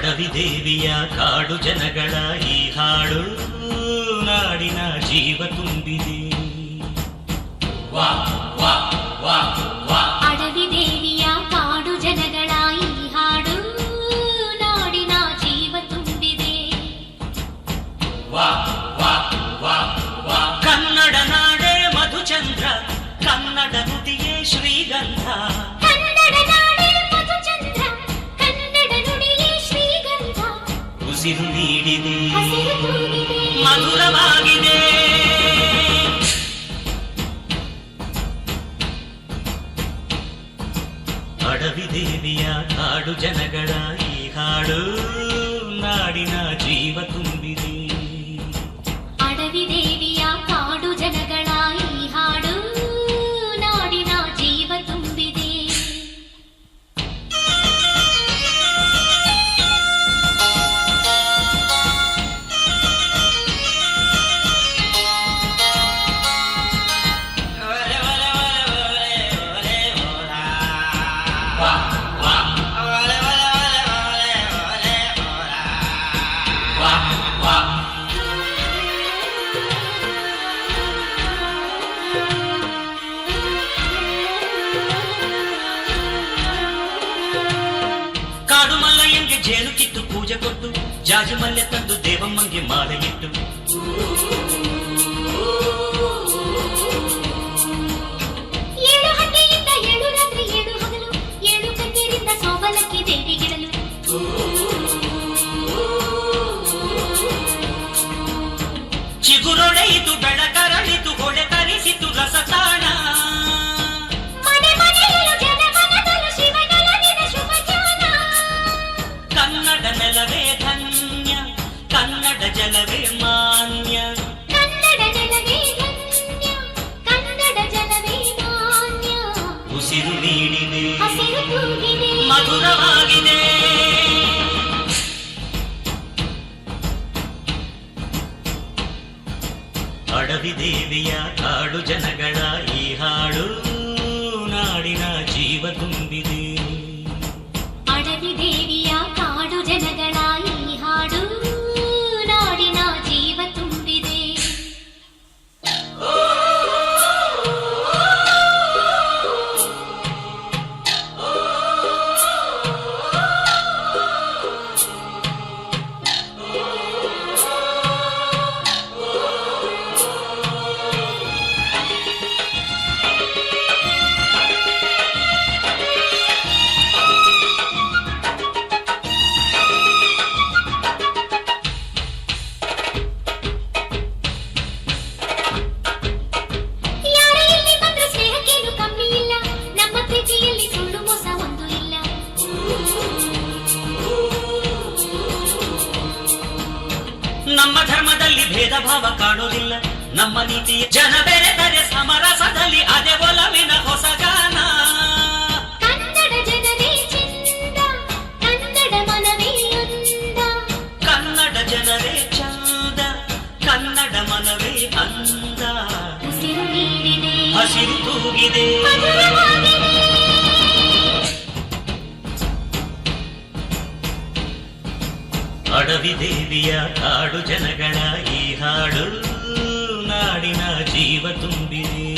ಅಡವಿ ದೇವಿಯ ಕಾಡು ಜನಗಳ ಈ ಹಾಡು ನಾಡಿನ ಜೀವ ತುಂಬಿದೆ. ವಾ ವಾ ವಾ ವಾ. ಅಡವಿ ದೇವಿಯ ಕಾಡು ಜನಗಳ ಈ ಹಾಡು ನಾಡಿನ ಜೀವ ತುಂಬಿದೆ. ವಾ ವಾ ವಾ ವಾ. ಕನ್ನಡ ನಾಡೇ ಮಧುಚಂದ್ರ, ಕನ್ನಡ ನುಡಿಯೇ ಶ್ರೀಗಂಧ. ಕನ್ನಡ ನಾಡೇ ಮಧುಚಂದ್ರ, ಕನ್ನಡ ನುಡಿಯೇ ಶ್ರೀಗಂಧ. ಉಸಿರು ನೀಡಿದೆ, ಹಸಿರು ತೂಗಿದೆ, ಮಧುರವಾಗಿದೆ. ಅಡವಿ ದೇವಿಯ ಕಾಡು ಜನಗಳ ಈ ಹಾಡು ನಾಡಿನ ಜೀವ ತುಂಬಿದೆ. ಅಡವಿ ದೇವಿಯ ಕಾಡು ಜನಗಳ ಈ ಹಾಡು ನಾಡಿನ ಜೀವ ತುಂಬಿದೆ. ಕಾಡು ಮಲ್ಲಯ್ಯಂಗೆ ಜೇನು ಕಿತ್ತು ಪೂಜೆ ಕೊಟ್ಟು, ಜಾಜಿ ಮಲ್ಲೆ ತಂದು ದೇವಮ್ಮಂಗೆ ಮಾಲೆ ಇಟ್ಟು, ಏಳು ಹಕ್ಕಿಯಿಂದ ಏಳು ರಾತ್ರಿ ಏಳು ಹಗಲು, ಏಳು ಕಣ್ಣೀರಿಂದ ಸೋಬಲಕ್ಕಿ ದೇವಿಗಿಡಲು. ಚಿಗುರೊಡೆಯಿತು ಬೆಳಕರಳಿತು ಹೊಳೆ ತರಿಸಿತು ರಸತಾಣ. ಮನೆ ಮನೆಯಲ್ಲೂ ಜನಮನದಲ್ಲೂ ಶಿವನೊಲವಿನ ಶುಭ ಜ್ಞಾನ. ಕನ್ನಡ ನೆಲವೇ ಧನ್ಯ, ಕನ್ನಡ ಜಲವೇ ಮಾನ್ಯ. ಕನ್ನಡ ನೆಲವೇ ಧನ್ಯ, ಕನ್ನಡ ಜಲವೇ ಮಾನ್ಯ. ಉಸಿರು ನೀಡಿದೆ, ಹಸಿರು ತೂಗಿದೆ, ಮಧುರವಾಗಿದೆ. ಅಡವಿ ದೇವಿಯ ಕಾಡು ಜನಗಳ ಈ ಹಾಡು ನಾಡಿನ ಜೀವ ತುಂಬಿದೆ. ಅಡವಿ ದೇವಿಯ ಕಾಡು ಜನಗಳ ಈ ಹಾಡು ನಾಡಿನ ಜೀವ ತುಂಬಿದೆ. ಯಾರೇ ಇಲ್ಲಿ ಬಂದ್ರು ಸ್ನೇಹಕ್ಕೇನು ಕಮ್ಮಿ ಇಲ್ಲ, ನಮ್ಮ ಪ್ರೀತಿಯಲ್ಲಿ ಸುಳ್ಳು ಮೋಸ ಒಂದು ಇಲ್ಲ. ನಮ್ಮ ಧರ್ಮದಲ್ಲಿ ಭೇದ ಭಾವ ಕಾಣೋದಿಲ್ಲ, ನಮ್ಮ ನೀತಿಯ ಜನ ಬೆರೆತರೆ ಸಮರಸದಲ್ಲಿ ಅದೇ ಒಲವಿನ ಹೊಸ ಗಾನ. ಕನ್ನಡ ಜನರೇ ಚಂದ, ಕನ್ನಡ ಮನವೇ ಅಂದ. ಕನ್ನಡ ಜನರೇ ಚಂದ, ಕನ್ನಡ ಮನವೇ ಅಂದ. ಉಸಿರು ನೀಡಿದೆ, ಹಸಿರು ತೂಗಿದೆ, ಮಧುರವಾಗಿದೆ. ಅಡವಿ ದೇವಿಯ ಕಾಡು ಜನಗಳ ಈ ಹಾಡು ನಾಡಿನ ಜೀವ ತುಂಬಿದೆ.